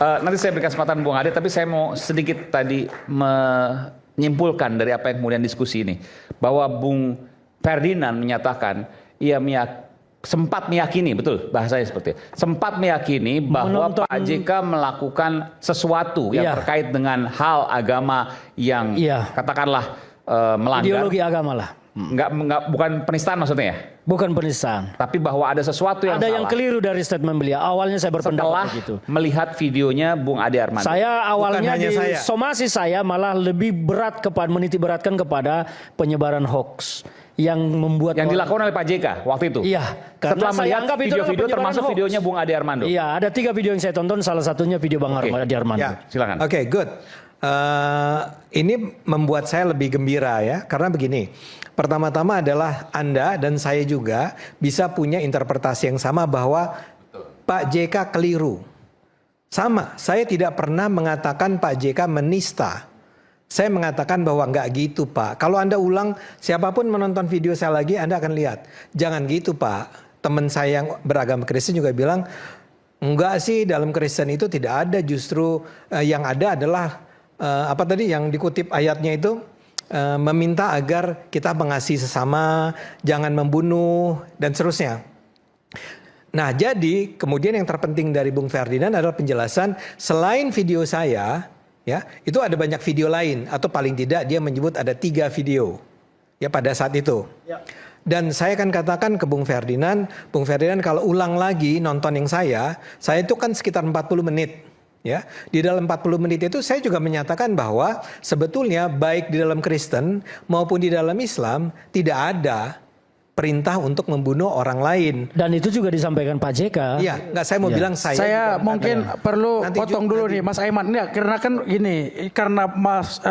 Nanti saya berikan kesempatan Bung Ade, tapi saya mau sedikit tadi menyimpulkan dari apa yang kemudian diskusi ini, bahwa Bung Ferdinand menyatakan ia sempat meyakini, betul bahasanya seperti itu, sempat meyakini bahwa Pak JK melakukan sesuatu yang terkait dengan hal agama yang katakanlah melanggar ideologi agama lah. Bukan penistaan maksudnya ya? Bukan penistaan. Tapi bahwa ada sesuatu yang ada salah. yang keliru dari statement beliau. Awalnya saya berpendapat begitu. Melihat videonya Bung Ade Armando. Saya awalnya di somasi saya malah lebih berat menitik beratkan kepada penyebaran hoax yang membuat dilakukan oleh Pak JK waktu itu. Iya, setelah melihat video-video termasuk videonya Bung Ade Armando. Iya, ada 3 video yang saya tonton, salah satunya video Bang Ade Armando. Ya, silakan. Oke, good. Ini membuat saya lebih gembira ya, karena begini. Pertama-tama adalah Anda dan saya juga bisa punya interpretasi yang sama bahwa Pak JK keliru. Sama, saya tidak pernah mengatakan Pak JK menista. Saya mengatakan bahwa nggak gitu Pak. Kalau Anda ulang, siapapun menonton video saya lagi, Anda akan lihat. Jangan gitu Pak. Teman saya yang beragama Kristen juga bilang, enggak sih dalam Kristen itu tidak ada, justru yang ada adalah apa tadi yang dikutip ayatnya itu, meminta agar kita mengasihi sesama, jangan membunuh, dan seterusnya. Nah, jadi kemudian yang terpenting dari Bung Ferdinand adalah penjelasan selain video saya, ya, itu ada banyak video lain, atau paling tidak dia menyebut ada 3 video, ya pada saat itu. Ya. Dan saya akan katakan ke Bung Ferdinand kalau ulang lagi nonton yang saya itu kan sekitar 40 menit. Ya, di dalam 40 menit itu saya juga menyatakan bahwa sebetulnya baik di dalam Kristen maupun di dalam Islam tidak ada perintah untuk membunuh orang lain. Dan itu juga disampaikan Pak JK. Iya, nggak saya mau bilang saya mungkin perlu potong dulu nih Mas Aiman. Ya, karena kan gini, karena Mas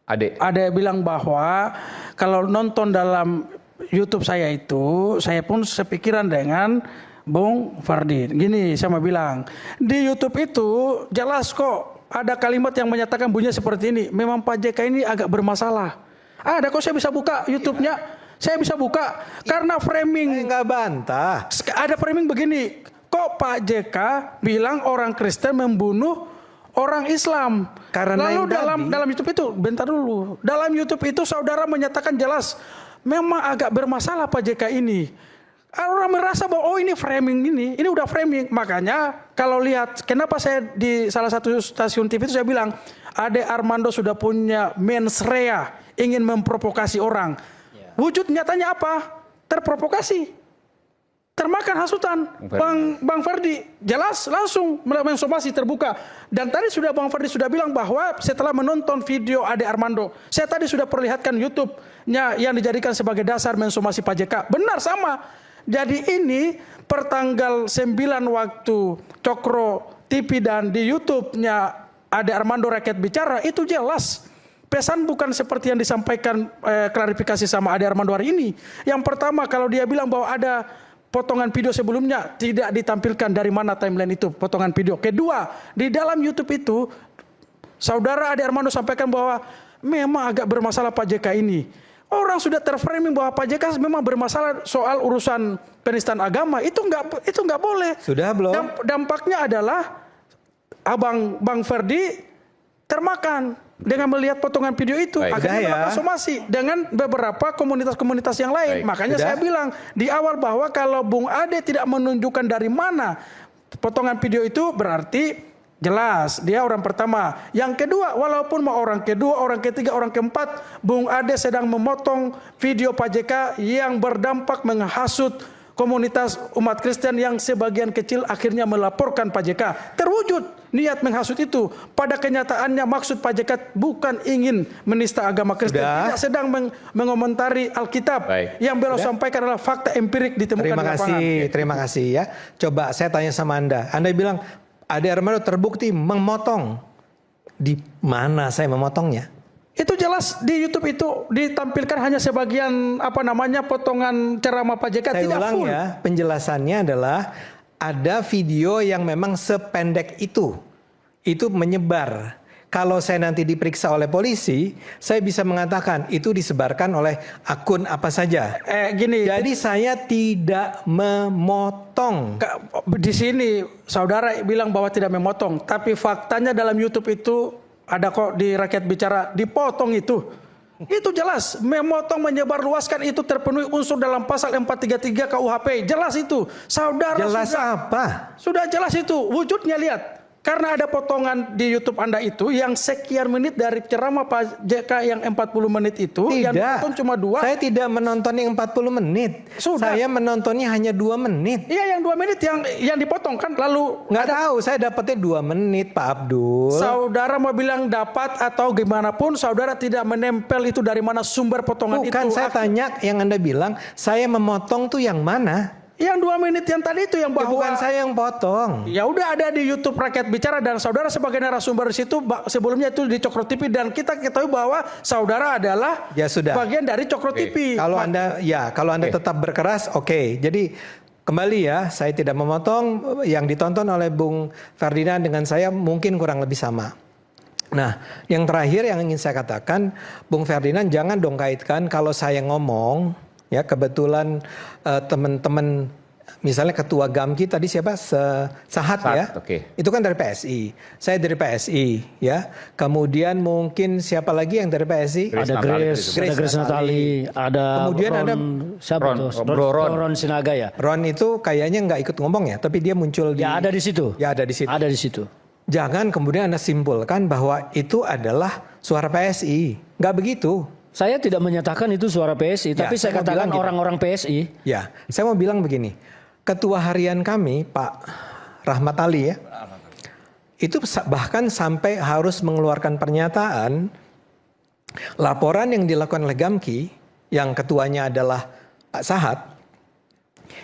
Ade bilang bahwa kalau nonton dalam YouTube saya itu, saya pun sepikiran dengan Bung Fardi. Gini, saya mau bilang, di YouTube itu jelas kok ada kalimat yang menyatakan bunyinya seperti ini. Memang Pak JK ini agak bermasalah. Ada kok, saya bisa buka YouTube-nya. Saya bisa buka karena framing. Enggak bantah. Ada framing begini. Kok Pak JK bilang orang Kristen membunuh orang Islam? Karena lalu dalam YouTube itu, bentar dulu. Dalam YouTube itu saudara menyatakan jelas, memang agak bermasalah Pak JK ini. Orang merasa bahwa oh ini framing ini udah framing. Makanya kalau lihat kenapa saya di salah satu stasiun TV itu saya bilang Ade Armando sudah punya mens rea, ingin memprovokasi orang. Wujud nyatanya apa? Terprovokasi, termakan hasutan. Bang Ferdi jelas langsung mensomasi terbuka. Dan tadi sudah Bang Ferdi sudah bilang bahwa setelah menonton video Ade Armando, saya tadi sudah perlihatkan YouTube-nya yang dijadikan sebagai dasar mensomasi Pak JK. Benar sama. Jadi ini pertanggal 9 waktu Cokro TV dan di YouTube-nya Ade Armando Rakyat Bicara itu jelas. Pesan bukan seperti yang disampaikan klarifikasi sama Ade Armando hari ini. Yang pertama kalau dia bilang bahwa ada potongan video sebelumnya tidak ditampilkan dari mana timeline itu potongan video. Kedua, di dalam YouTube itu saudara Ade Armando sampaikan bahwa memang agak bermasalah Pak JK ini. Orang sudah terframing bahwa Pak JK memang bermasalah soal urusan penistaan agama. Itu nggak boleh. Sudah belum? Dampaknya adalah Bang Ferdi termakan dengan melihat potongan video itu. Akhirnya melakukan somasi dengan beberapa komunitas-komunitas yang lain. Makanya saya bilang di awal bahwa kalau Bung Ade tidak menunjukkan dari mana potongan video itu berarti jelas dia orang pertama. Yang kedua, walaupun mau orang kedua, orang ketiga, orang keempat, Bung Ade sedang memotong video Pak JK yang berdampak menghasut komunitas umat Kristen yang sebagian kecil akhirnya melaporkan Pak JK. Terwujud niat menghasut itu. Pada kenyataannya maksud Pak JK bukan ingin menista agama Kristen. Tidak sedang mengomentari Alkitab. Yang beliau sampaikan adalah fakta empirik ditemukan di lapangan. Terima kasih ya. Coba saya tanya sama Anda. Anda bilang Ade Armando terbukti memotong. Di mana saya memotongnya? Itu jelas di YouTube itu ditampilkan hanya sebagian potongan ceramah Pak JK. Saya tidak ulang full. Ya, penjelasannya adalah ada video yang memang sependek itu menyebar. kalau saya nanti diperiksa oleh polisi, saya bisa mengatakan itu disebarkan oleh akun apa saja. Gini, Jadi saya tidak memotong. di sini saudara bilang bahwa tidak memotong, tapi faktanya dalam YouTube itu ada kok di Rakyat Bicara dipotong itu. Itu jelas, memotong menyebarluaskan itu terpenuhi unsur dalam pasal 433 KUHP. Jelas itu. Saudara Jelas sudah jelas itu. Wujudnya lihat. Karena ada potongan di YouTube Anda itu yang sekian menit dari ceramah Pak JK yang 40 menit itu. Tidak. Yang nonton cuma 2. Saya tidak menonton yang 40 menit. Sudah. Saya menontonnya hanya 2 menit. Iya, yang 2 menit yang dipotong kan, lalu Nggak tahu, saya dapatnya 2 menit, Pak Abdul. saudara mau bilang dapat atau gimana pun, saudara tidak menempel itu dari mana sumber potongan itu. Bukan, saya tanya yang Anda bilang, saya memotong tuh yang mana? Yang 2 menit yang tadi itu yang Ya, bahwa bukan saya yang potong. ya udah ada di YouTube Rakyat Bicara dan saudara sebagai narasumber di situ sebelumnya itu di Cokro TV dan kita ketahui bahwa saudara adalah Ya sudah. bagian dari Cokro TV. Kalau Anda tetap berkeras, oke. Jadi kembali ya, saya tidak memotong. Yang ditonton oleh Bung Ferdinand dengan saya mungkin kurang lebih sama. Nah, yang terakhir yang ingin saya katakan, Bung Ferdinand jangan dong kaitkan kalau saya ngomong, ya kebetulan teman-teman, misalnya ketua GAMKI tadi siapa? Sahat ya. Oke. Itu kan dari PSI. Saya dari PSI ya. Kemudian mungkin siapa lagi yang dari PSI? Ada Grace Natali, ada Kemudian Ron, ada siapa Ron, tuh? Bro Ron. Ron Sinaga ya. Ron itu kayaknya nggak ikut ngomong ya, tapi dia muncul di. Ya ada di situ. Ya ada di situ. Ada di situ. Jangan kemudian Anda simpulkan bahwa itu adalah suara PSI. Nggak begitu. Saya tidak menyatakan itu suara PSI, Ya, tapi saya saya mau bilang katakan gini. orang-orang PSI. Ya, saya mau bilang begini. Ketua harian kami, Pak Rahmat Ali ya, itu bahkan sampai harus mengeluarkan pernyataan laporan yang dilakukan oleh GAMKI, yang ketuanya adalah Pak Sahat,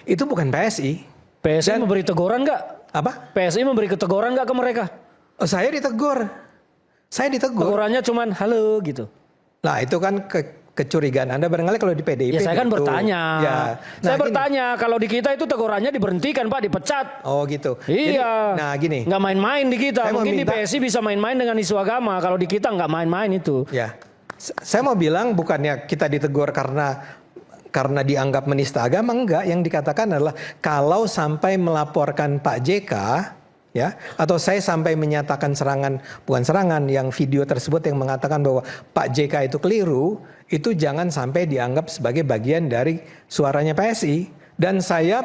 itu bukan PSI. PSI memberi teguran nggak? Apa? PSI memberi teguran nggak ke mereka? Oh, saya ditegur. Saya ditegur. Tegurannya cuman halo gitu. Nah itu kan kecurigaan Anda barangkali kalau di PDIP. Ya saya kan gitu. bertanya. Ya. Saya gini. bertanya kalau di kita itu tegurannya diberhentikan Pak, dipecat. Oh gitu. Iya. Jadi, gini. Nggak main-main di kita. Saya mau Mungkin di minta- PSI bisa main-main dengan isu agama. Kalau di kita nggak main-main itu. Ya. Saya mau bilang bukannya kita ditegur karena dianggap menista agama, enggak. Yang dikatakan adalah kalau sampai melaporkan Pak JK, ya, atau saya sampai menyatakan bukan serangan, yang video tersebut yang mengatakan bahwa Pak JK itu keliru, itu jangan sampai dianggap sebagai bagian dari suaranya PSI. Dan saya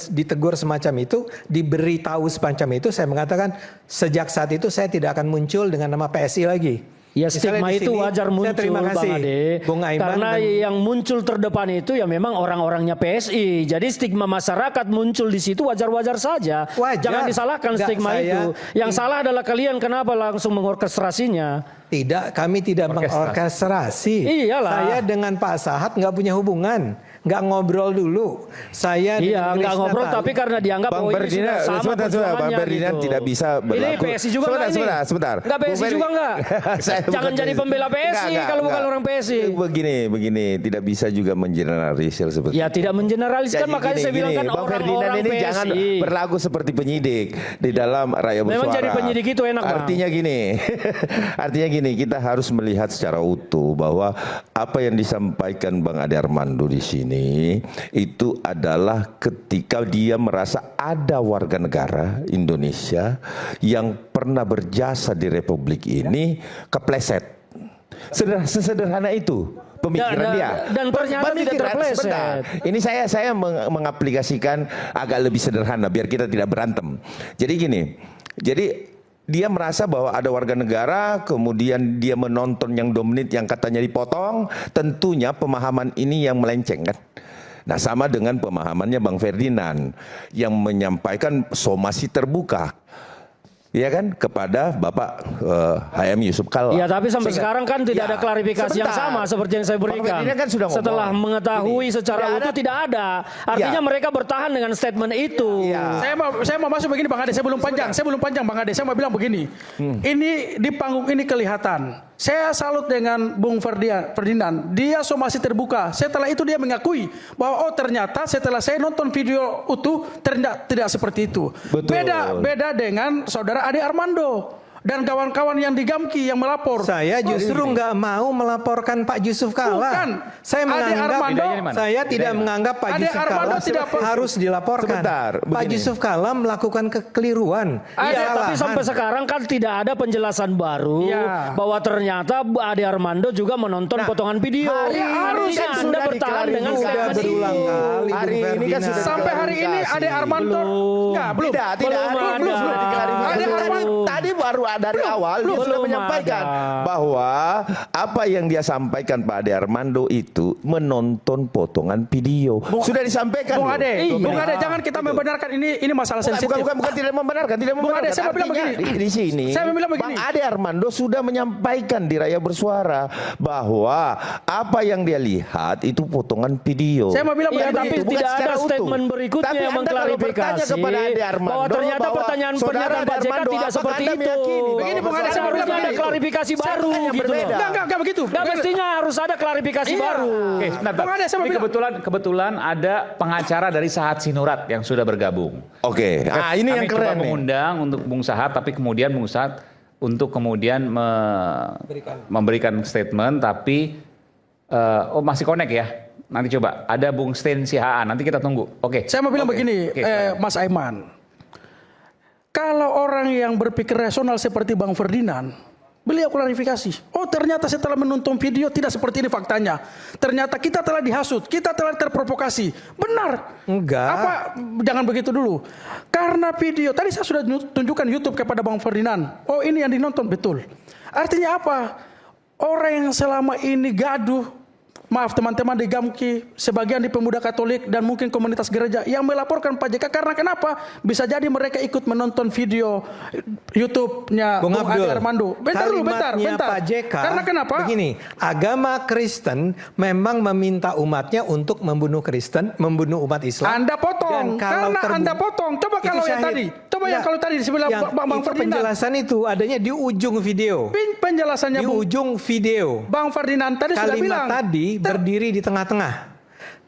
ditegur semacam itu, diberitahu semacam itu, saya mengatakan sejak saat itu saya tidak akan muncul dengan nama PSI lagi. Ya Misalnya stigma di itu sini, wajar saya muncul terima kasih, Bang Ade. Bung Aiman Karena dan- yang muncul terdepan itu ya memang orang-orangnya PSI. Jadi stigma masyarakat muncul di situ wajar-wajar saja. Wajar. Jangan disalahkan Enggak, stigma saya- itu. Yang salah adalah kalian kenapa langsung mengorkestrasinya. Tidak, kami tidak mengorkestrasi. Iyalah. Saya dengan Pak Sahat nggak punya hubungan, nggak ngobrol dulu. Saya Iya, dengan nggak Grace ngobrol Natali. tapi karena dianggap Bang oh ini Ferdinand, sudah sama sebentar, Bang perjuangannya Ferdinand gitu. tidak bisa Ini berlaku. PSI juga nggak ini? Sebentar. Nggak Bung PSI Ferdi- juga nggak? Saya Jangan bukan jadi PSI. pembela PSI kalau bukan orang PSI. Begini, tidak bisa juga mengeneralisir seperti Ya tidak mengeneraliskan, Jadi makanya saya bilang kan Bang Ferdinand orang-orang ini PSI. jangan berlaku seperti penyidik di dalam rakyat bersuara. Memang jadi penyidik itu enak, Bang. Artinya gini, kita harus melihat secara utuh bahwa apa yang disampaikan Bang Ade Armando di sini itu adalah ketika dia merasa ada warga negara Indonesia yang pernah berjasa di Republik ini kepleset. Sesederhana itu pemikiran dia. Dan ternyata tidak Pemikiran, terpleset. sebentar. Ini saya mengaplikasikan agak lebih sederhana biar kita tidak berantem. Jadi gini, dia merasa bahwa ada warga negara, kemudian dia menonton yang 2 menit yang katanya dipotong, tentunya pemahaman ini yang melenceng kan. Nah sama dengan pemahamannya Bang Ferdinand yang menyampaikan somasi terbuka. Ya kan kepada Bapak HM Yusuf Kalla. Ya tapi sampai sekarang kan tidak ada klarifikasi yang sama seperti yang saya Bang berikan. Ferdinand kan sudah ngomong. Setelah mengetahui Gini, secara utuh tidak ada. Artinya mereka bertahan dengan statement itu. Ya. Saya mau masuk begini Bang Ade, saya belum panjang Bang Ade. Saya mau bilang begini. Ini di panggung ini kelihatan. Saya salut dengan Bung Ferdinand. Dia somasi terbuka. Setelah itu dia mengakui bahwa ternyata setelah saya nonton video utuh ternyata tidak seperti itu. Betul. Beda dengan saudara Ade Armando. dan kawan-kawan yang di Gamki yang melapor. Saya justru nggak mau melaporkan Pak Yusuf Kalla. Bukan. Saya Ade menganggap, Armando, saya tidak menganggap Pak Ade Yusuf Armando Kalla tidak harus dilaporkan. Sebentar, Pak begini. Yusuf Kalla melakukan kekeliruan. Tapi sampai sekarang kan tidak ada penjelasan baru Ya. bahwa ternyata Ade Armando juga menonton potongan video. hari Harusnya ini kan Anda sudah bertahan dengan diklarifikasi. statement berulang itu. kali, Hari Bung ini kan Ferdinand. sudah Sampai hari ini diklarifikasi. Ade Armando enggak, belum. Tidak Belum ada. ada. Sudah diklarifikasi. Ada Tadi baru dari awal dia sudah belum menyampaikan ada. bahwa apa yang dia sampaikan Pak Ade Armando itu menonton potongan video. Sudah disampaikan. Bung loh. Ade, Bung Ade, jangan kita membenarkan ini masalah sensitif. Bukan tidak membenarkan, tidak Bung Ade, membenarkan. saya mau bilang Artinya begini. di sini Saya mau bilang begini. Bang Ade Armando sudah menyampaikan di Raya Bersuara bahwa apa yang dia lihat itu potongan video. Saya mau bilang Iya, begini. tapi Bukan tidak secara ada utuh. statement berikutnya Tapi yang Anda kalau bertanya mengklarifikasi kepada Ade Armando bahwa ternyata bahwa pernyataan saudara Pak JK Armando, tidak apakah seperti Anda itu. meyakini Begini, Bung Ade, saya mau Harusnya bilang ada begini. klarifikasi baru yang gitu loh. berbeda. Enggak begitu. Nggak, mestinya harus ada klarifikasi Iya. baru. Oke, sebentar. Bung Ade, saya mau Ini kebetulan ada pengacara dari Sahat Sinurat yang sudah bergabung. Oke, ini yang Kami coba keren nih. mengundang untuk Bung Sahat, tapi kemudian Bung Sahat untuk kemudian memberikan statement, tapi masih connect ya. Nanti coba ada Bung Sten Sihaan, nanti kita tunggu. Oke. Saya mau bilang Oke. begini, Oke, silakan. Mas Aiman. Kalau orang yang berpikir rasional seperti Bang Ferdinand, beliau klarifikasi. Oh, ternyata setelah menonton video tidak seperti ini faktanya. Ternyata kita telah dihasut, kita telah terprovokasi. Benar. Enggak. Apa? Jangan begitu dulu. Karena video tadi saya sudah tunjukkan YouTube kepada Bang Ferdinand. Oh, ini yang dinonton betul. Artinya apa? Orang yang selama ini gaduh, maaf teman-teman di Gamki, sebagian di pemuda Katolik dan mungkin komunitas gereja yang melaporkan Pak JK karena kenapa? Bisa jadi mereka ikut menonton video YouTube-nya Bung Ade Armando. Bentar. Kalimatnya Pak JK, Karena kenapa? Begini, agama Kristen memang meminta umatnya untuk membunuh Kristen, membunuh umat Islam. Anda potong, Dan kalau karena Anda potong. Coba Itu kalau yang syahid. tadi, coba yang kalau tadi di sebelah Bang itu Ferdinand. penjelasan itu adanya di ujung video. Penjelasannya Di ujung video. Bang Ferdinand tadi sudah bilang. Kalimat tadi berdiri di tengah-tengah.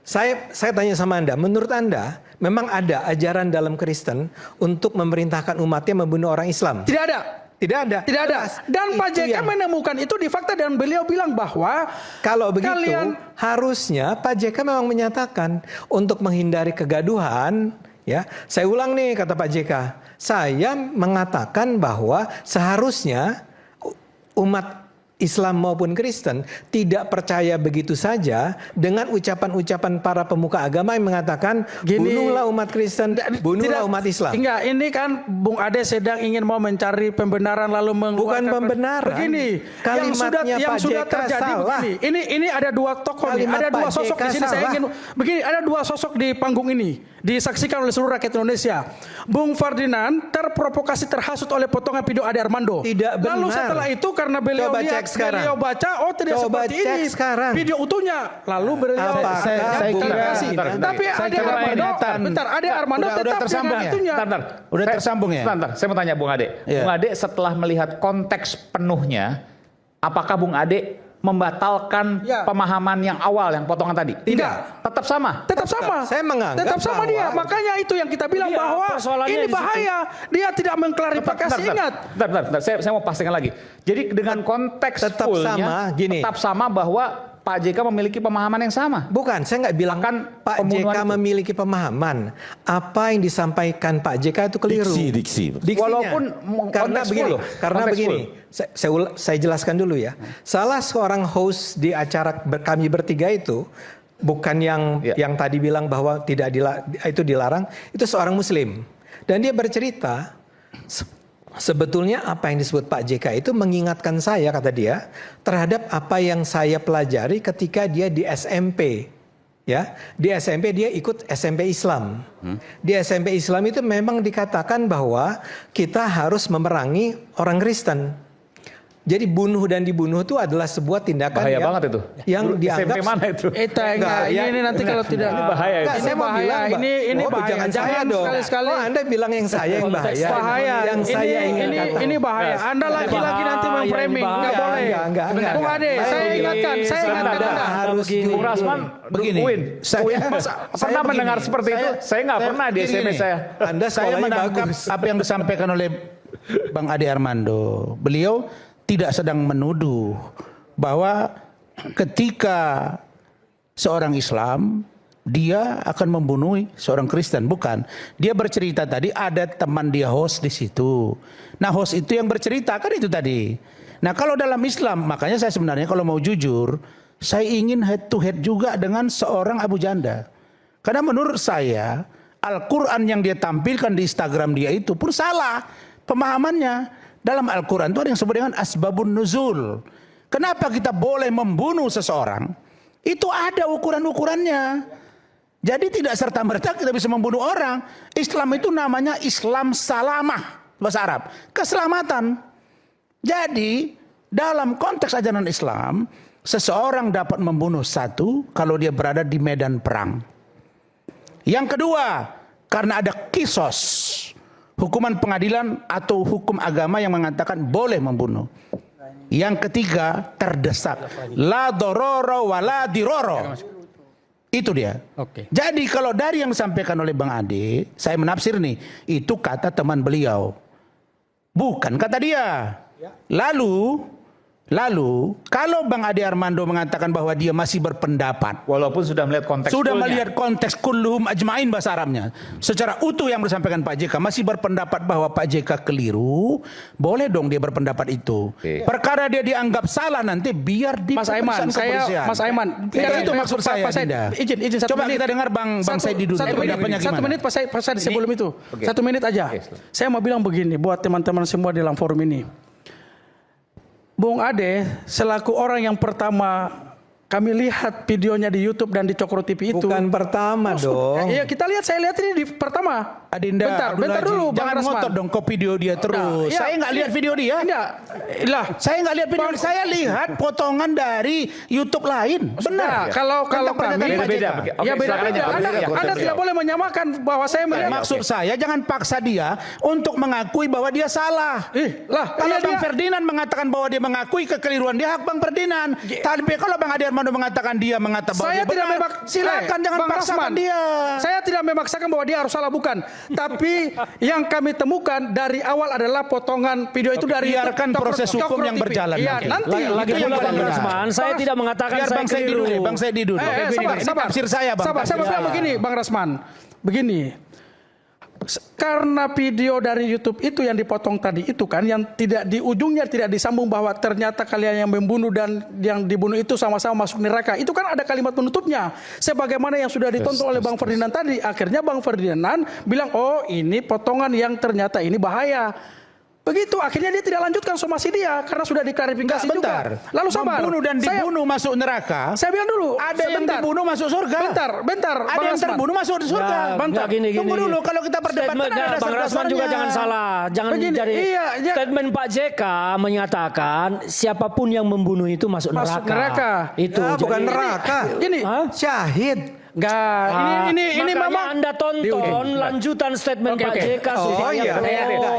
Saya tanya sama Anda, menurut Anda memang ada ajaran dalam Kristen untuk memerintahkan umatnya membunuh orang Islam? Tidak ada. Tidak ada. Tidak ada. Jelas. Dan Pak Itu JK yang- menemukan itu di fakta dan beliau bilang bahwa Kalau begitu, kalian harusnya Pak JK memang menyatakan untuk menghindari kegaduhan, ya. Saya ulang nih kata Pak JK, saya mengatakan bahwa seharusnya umat Islam maupun Kristen tidak percaya begitu saja dengan ucapan-ucapan para pemuka agama yang mengatakan bunuhlah umat Kristen, bunuhlah umat Islam. Enggak, ini kan Bung Ade sedang ingin mau mencari pembenaran lalu Bukan mengeluarkan pembenaran. Begini, Kalimatnya yang Pak sudah JK terjadi salah. begini. Ini ada dua tokoh nih, Kalimat ada dua Pak sosok JK di sini saya salah. ingin begini, ada dua sosok di panggung ini disaksikan oleh seluruh rakyat Indonesia. Bung Ferdinand terprovokasi terhasut oleh potongan video Ade Armando. Tidak Lalu benar. setelah itu karena beliau Coba lihat, cek sekarang. beliau baca, oh tidak Coba seperti cek ini. sekarang. Video utuhnya. Lalu beliau Apakah saya Bung kira- Ferdinand- Tapi Saya Ade coba Armando, ingatan. bentar, Ade Armando Udah tetap tersambung dengan ya? itunya. Bentar. Udah tersambung ya? Sebentar, saya mau tanya Bung Ade. Iya. Bung Ade setelah melihat konteks penuhnya, apakah Bung Ade membatalkan Ya. pemahaman yang awal, yang potongan tadi? Tidak. Tetap sama? Tetap sama. Saya menganggap tetap sama bahwa- dia. Makanya itu yang kita bilang Iya, bahwa persoalannya ini di situ. bahaya. Dia tidak mengklarifikasi. Ingat. Bentar. Saya mau pastikan lagi. Jadi dengan konteks Tetap fullnya, sama, gini. tetap sama bahwa Pak JK memiliki pemahaman yang sama. Bukan, saya nggak bilang Bahkan Pak pembunuhan JK itu. memiliki pemahaman. Apa yang disampaikan Pak JK itu keliru. Diksi. Diksinya. Walaupun karena konteks begini, full loh. karena Konteks begini. Saya jelaskan dulu ya. Salah seorang host di acara kami bertiga itu bukan yang Ya. yang tadi bilang bahwa itu dilarang, itu seorang Muslim. Dan dia bercerita sebetulnya apa yang disebut Pak JK itu mengingatkan saya, kata dia, terhadap apa yang saya pelajari ketika dia di SMP. Ya, di SMP dia ikut SMP Islam. Di SMP Islam itu memang dikatakan bahwa kita harus memerangi orang Kristen. Jadi bunuh dan dibunuh itu adalah sebuah tindakan Bahaya yang, banget itu. yang Dulu dianggap SMP mana itu? Enggak, ya. ini nanti kalau tidak Ini bahaya itu. Enggak, Ini saya mau bahaya. bilang, Ini oh, bahaya. jangan saya dong. sekali-sekali. Oh, Anda bilang yang saya yang bahaya. Bahaya. Yang saya ingin katakan. Ini bahaya. Anda lagi-lagi nanti Bahaya, memframing. ini Enggak boleh. Enggak. Bung Ade, saya ingatkan Anda Anda. harus Bung Rasman, Begini, Uin, saya- pernah mendengar seperti itu? Saya nggak pernah di SMP gini, saya. Anda saya sekolahnya menangkap bagus. apa yang disampaikan oleh Bang Ade Armando, beliau tidak sedang menuduh bahwa ketika seorang Islam dia akan membunuh seorang Kristen, bukan. Dia bercerita tadi ada teman dia host di situ. Nah, host itu yang bercerita kan itu tadi. Nah, kalau dalam Islam, makanya saya sebenarnya kalau mau jujur, saya ingin head to head juga dengan seorang Abu Janda. Karena menurut saya Al-Quran yang dia tampilkan di Instagram dia itu pun salah pemahamannya. Dalam Al-Quran itu ada yang disebut dengan asbabun nuzul. Kenapa kita boleh membunuh seseorang? Itu ada ukuran-ukurannya. Jadi tidak serta-merta kita bisa membunuh orang. Islam itu namanya Islam salamah, bahasa Arab, keselamatan. Jadi dalam konteks ajaran Islam, seseorang dapat membunuh satu kalau dia berada di medan perang. Yang kedua, karena ada kisos, hukuman pengadilan atau hukum agama yang mengatakan boleh membunuh. Yang ketiga, terdesak. La dororo wa la diroro. Itu dia. Oke. Jadi kalau dari yang disampaikan oleh Bang Ade, saya menafsir nih, itu kata teman beliau. Bukan kata dia. Lalu kalau Bang Ade Armando mengatakan bahwa dia masih berpendapat, Walaupun sudah melihat konteks sudah fullnya. melihat konteks kulluhum ajmain bahasa Arabnya, secara utuh yang disampaikan Pak JK, masih berpendapat bahwa Pak JK keliru, boleh dong dia berpendapat itu. Oke. Perkara dia dianggap salah nanti biar di Mas Aiman, kepolisian. Mas Aiman, itu maksud saya. Pak Said, Dinda. izin satu Coba menit. kita dengar Bang Said dulu. pendapatnya Satu gimana? menit Pak Said sebelum itu. Oke. 1 menit aja. Oke. Saya mau bilang begini buat teman-teman semua dalam forum ini. Bung Ade selaku orang yang pertama kami lihat videonya di YouTube dan di Cokro TV itu. Bukan pertama dong. Iya, saya lihat ini di pertama. Adinda, bentar dulu Bang jangan Rasman. ngotot dong kok video dia terus. Iya, Saya nggak lihat video dia. Enggak. Lah, Saya nggak lihat video. Saya lihat potongan dari YouTube lain. Benar. Benar. Kalau Tentang kami pernyataan Pak Beda-beda. JK. Oke, ya beda-beda. silakan. Anda tidak boleh menyamakan bahwa saya melihat. Maksud saya jangan paksa dia untuk mengakui bahwa dia salah. Kalau iya Bang dia- Ferdinand mengatakan bahwa dia mengakui kekeliruan dia, hak Bang Ferdinand. Tapi kalau Bang Ade Armando mengatakan dia mengatakan bahwa Saya dia tidak benar, silakan jangan Bang paksakan Rasman, dia. Saya tidak memaksakan bahwa dia harus salah, bukan. Tapi yang kami temukan dari awal adalah potongan video itu dari biarkan Cokro- proses hukum Cokro yang TV. berjalan Iya, nanti. nanti. Lagi Itu yang pula paling Bang benar. Rasman, saya tidak mengatakan Biar saya Bang Said keliru. dulu, Bang Said dulu. Sabar. Tafsir saya, Bang. Sabar, Tafsir saya. begini, Bang Rasman. Begini. Karena video dari YouTube itu yang dipotong tadi itu kan, yang tidak di ujungnya tidak disambung bahwa ternyata kalian yang membunuh dan yang dibunuh itu sama-sama masuk neraka. Itu kan ada kalimat penutupnya. Sebagaimana yang sudah ditonton oleh Bang Ferdinand tadi. Akhirnya Bang Ferdinand bilang, oh ini potongan yang ternyata ini bahaya. Begitu, akhirnya dia tidak lanjutkan somasi dia karena sudah diklarifikasi Bentar. juga. Lalu sabar. Membunuh dan dibunuh masuk neraka. Saya bilang dulu. Ada yang sebentar. dibunuh masuk surga. Bentar. Ada Bang yang Rasman. terbunuh masuk surga. Enggak, gini. Tunggu dulu, kalau kita berdebat kan ada Bang Rasman dasar-dasarnya. juga jangan salah. Jangan Begini, jadi iya. statement Pak JK menyatakan siapapun yang membunuh itu masuk neraka. Masuk neraka. Itu Ya, bukan jadi- neraka. Gini. Hah? Syahid. Enggak, ini Makanya memang Anda tonton lanjutan statement Pak JK. Oh, iya.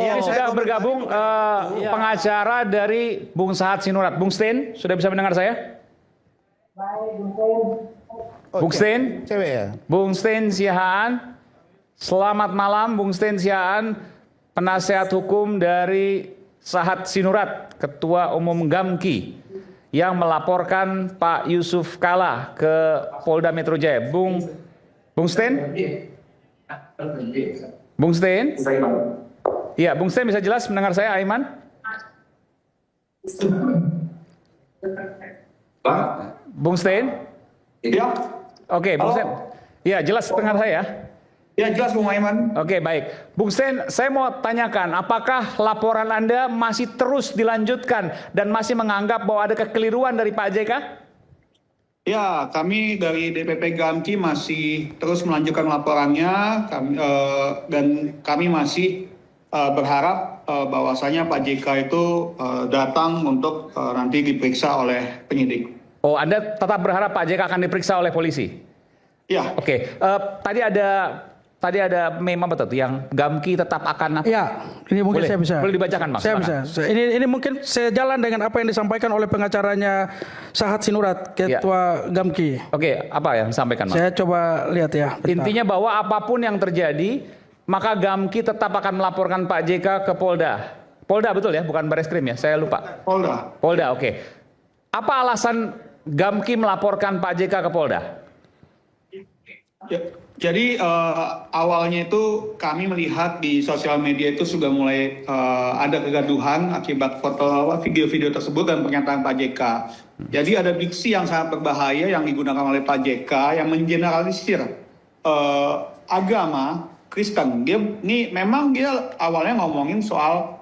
Ini sudah bergabung pengacara dari Bung Sahat Sinurat. Bung Stein, sudah bisa mendengar saya? Bung Stein? Cewek ya? Bung Stein Siahaan. Selamat malam Bung Stein Siahaan, penasehat hukum dari Sahat Sinurat, Ketua Umum GAMKI, yang melaporkan Pak Yusuf Kalla ke Polda Metro Jaya. Bung Stein? Bung Stein? Iya, Bung Stein bisa jelas mendengar saya, Aiman? Bung Stein? Iya, Oke, Bung Stein. Iya, jelas dengar saya. ya jelas Bung Aiman. Oke, baik. Bung Stein, saya mau tanyakan, apakah laporan Anda masih terus dilanjutkan dan masih menganggap bahwa ada kekeliruan dari Pak JK? Ya, kami dari DPP GAMKI masih terus melanjutkan laporannya dan kami masih berharap bahwasanya Pak JK itu datang untuk nanti diperiksa oleh penyidik. Oh, Anda tetap berharap Pak JK akan diperiksa oleh polisi? Ya, Oke, tadi ada meme apa tuh yang GAMKI tetap akan ya, ini mungkin Boleh. saya bisa. Boleh dibacakan, Mas. Saya Silakan. bisa. Ini mungkin sejalan dengan apa yang disampaikan oleh pengacaranya Sahat Sinurat, Ketua GAMKI. Oke, apa yang disampaikan, Mas? Saya coba lihat ya. bentar. Intinya bahwa apapun yang terjadi, maka GAMKI tetap akan melaporkan Pak JK ke Polda. Polda betul ya, bukan Barreskrim ya? Saya lupa. Polda. Polda, oke. Apa alasan Gamki melaporkan Pak JK ke Polda? Ya, jadi awalnya itu kami melihat di sosial media itu sudah mulai ada kegaduhan akibat video-video tersebut dan pernyataan Pak JK. Jadi ada diksi yang sangat berbahaya yang digunakan oleh Pak JK yang mengeneralisir agama Kristen. Memang dia awalnya ngomongin soal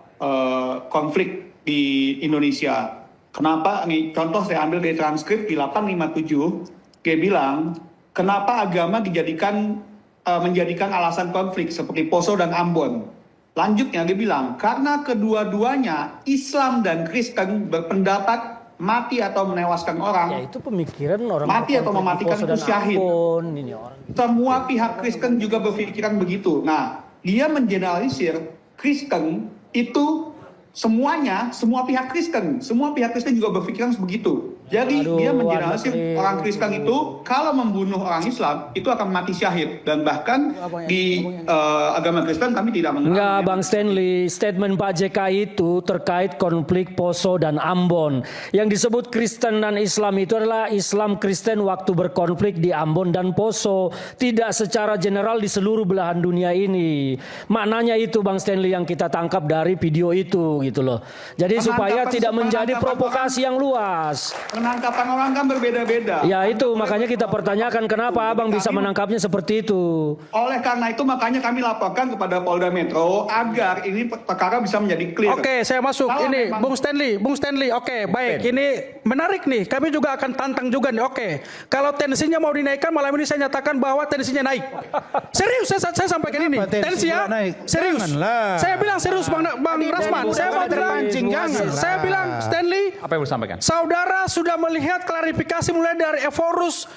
konflik di Indonesia. Kenapa? Nih contoh saya ambil dari transkrip di 857, dia bilang kenapa agama menjadikan alasan konflik seperti Poso dan Ambon. Lanjutnya dia bilang, karena kedua-duanya Islam dan Kristen berpendapat mati atau menewaskan orang. Ya itu pemikiran orang mati atau mematikan itu syahid. Semua pihak Kristen juga berpikiran begitu. Nah, dia mengeneralisir Kristen itu semua pihak Kristen juga berpikiran begitu. Jadi dia menjelaskan orang Kristen itu kalau membunuh orang Islam itu akan mati syahid, dan bahkan di agama Kristen kami tidak mengenal. Enggak, Bang Stanley, statement Pak JK itu terkait konflik Poso dan Ambon. Yang disebut Kristen dan Islam itu adalah Islam Kristen waktu berkonflik di Ambon dan Poso, tidak secara general di seluruh belahan dunia ini. Maknanya itu Bang Stanley yang kita tangkap dari video itu gitu loh. Jadi supaya tidak menjadi provokasi yang luas. Penangkapan orang kan berbeda-beda. Ya itu makanya kita pertanyakan kenapa Abang bisa menangkapnya seperti itu. Oleh karena itu makanya kami laporkan kepada Polda Metro agar ini perkara bisa menjadi clear. Oke, saya masuk. Kalau Ini memang- Bung Stanley. Oke, baik. Ini menarik nih. Kami juga akan tantang juga nih. Oke. Kalau tensinya mau dinaikkan, malam ini saya nyatakan bahwa tensinya naik. Serius, saya sampaikan ini. Kenapa Tensi ya. tensinya naik? Serius. Janganlah. Saya bilang serius Bang Rasman. Saya mau bilang Janganlah. Saya bilang Stanley, Apa yang mau disampaikan? saudara sudah melihat klarifikasi mulai dari Evorus,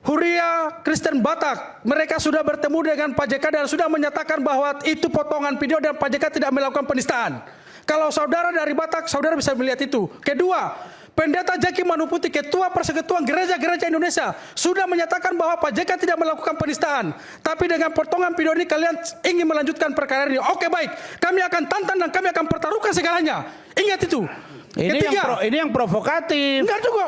Huria, Kristen Batak. Mereka sudah bertemu dengan Pak JK dan sudah menyatakan bahwa itu potongan video dan Pak JK tidak melakukan penistaan. Kalau saudara dari Batak, saudara bisa melihat itu. Kedua, Pendeta Jaki Manuputi, Ketua Persekutuan Gereja-Gereja Indonesia, sudah menyatakan bahwa Pak JK tidak melakukan penistaan. Tapi dengan potongan video ini kalian ingin melanjutkan perkara ini. Oke, baik. Kami akan tantang dan kami akan pertaruhkan segalanya. Ingat itu. Ini yang provokatif. Enggak juga.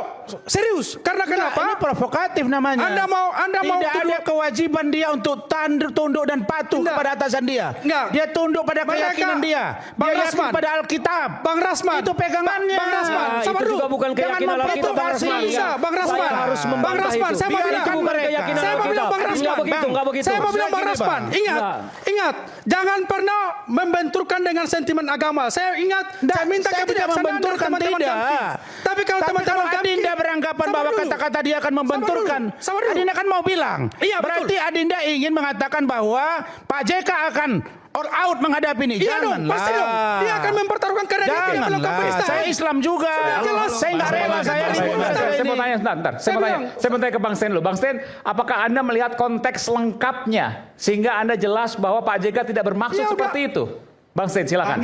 Serius. Karena kenapa? Ini provokatif namanya. Anda mau tidak ada kewajiban dia untuk tunduk dan patuh Enggak. kepada atasan dia. Enggak. Dia tunduk pada Mereka- keyakinan dia. Bang Dia yakin Rasman. pada Alkitab. Bang Rasman. Itu pegangannya. Bang Rasman. Nah, Sabar itu dulu. juga bukan keyakinan Jangan Alkitab, Bang memprovokasi. Rasman. Bisa, Bang Rasman. Saya harus Bang membantah Rasman, itu. saya mau bilang Biarkan mereka. keyakinan Saya mau bilang Alkitab. Bang Rasman. Enggak begitu. Saya mau bilang Bang Gini, Rasman. Bang. Ingat. Jangan pernah membenturkan dengan sentimen agama. Saya ingat. Saya minta saya tidak kebijaksanaan dari membenturkan, teman-teman tidak. Gamki. Tapi kalau teman-teman Gamki- Adinda beranggapan Sabar bahwa dulu. kata-kata dia akan membenturkan, Sabar dulu. Adinda kan mau bilang. Iya, betul. Berarti Adinda ingin mengatakan bahwa Pak JK akan all out menghadapi ini. Iya dong, pasti dong. Dia akan mempertaruhkan karena dia tidak melakukan Janganlah. penistaan. Saya Islam juga. jelas. Saya nggak rela saya ribut masalah Saya mau ini. tanya sebentar. Saya mau tanya ke Bang Sten dulu. Bang Sten, apakah Anda melihat konteks lengkapnya sehingga Anda jelas bahwa Pak JK tidak bermaksud Ya, udah. seperti itu? Bang Sten, silakan.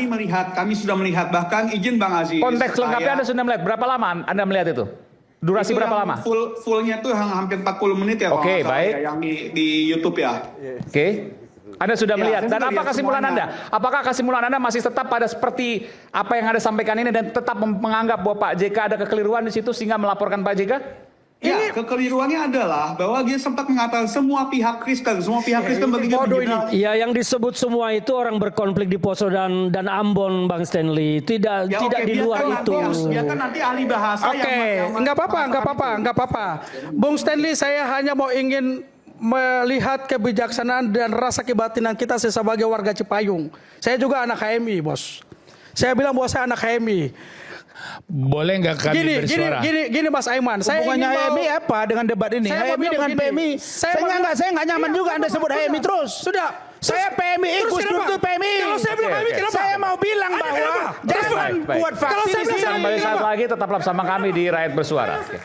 Kami sudah melihat, bahkan izin Bang Aziz. Konteks lengkapnya Anda saya- sudah melihat. Berapa lama Anda melihat itu? Durasi itu berapa yang lama? Fullnya tuh hampir 40 menit ya. kalau Oke, nggak salah baik. ya, yang di YouTube ya. Oke. Anda sudah Ya, melihat. saya Dan sudah apa lihat kesimpulan semuanya. Anda? Apakah kesimpulan Anda masih tetap pada seperti apa yang Anda sampaikan ini dan tetap menganggap bahwa Pak JK ada kekeliruan di situ sehingga melaporkan Pak JK? Ya, kekeliruannya adalah bahwa dia sempat mengatakan semua pihak Kristen begitu mengenal. Ya, yang disebut semua itu orang berkonflik di Poso dan Ambon, Bang Stanley. Tidak Ya, tidak oke, di luar itu. biarkan nanti ahli bahasa Oke, nggak apa-apa. Bung Stanley, saya hanya mau ingin melihat kebijaksanaan dan rasa kebatinan kita sebagai warga Cipayung. Saya juga anak HMI, bos. Saya bilang bahwa saya anak HMI. Boleh nggak kami bersuara? Gini, Mas Aiman. Saya Hubungannya ingin HMI apa dengan debat ini? Saya mau HMI bilang dengan begini. PMI. Saya Saya nggak nyaman juga Anda sebut HMI terus. Sudah. Saya PMI, Terus Gus Dur kenapa? itu PMI. Kalau saya bilang HMI, kenapa? Saya mau bilang Anda bahwa kenapa? jangan Baik. buat Kalau faksi saya di bilang sini. Kembali saat lagi tetaplah bersama kami di Rakyat Bersuara. Oke.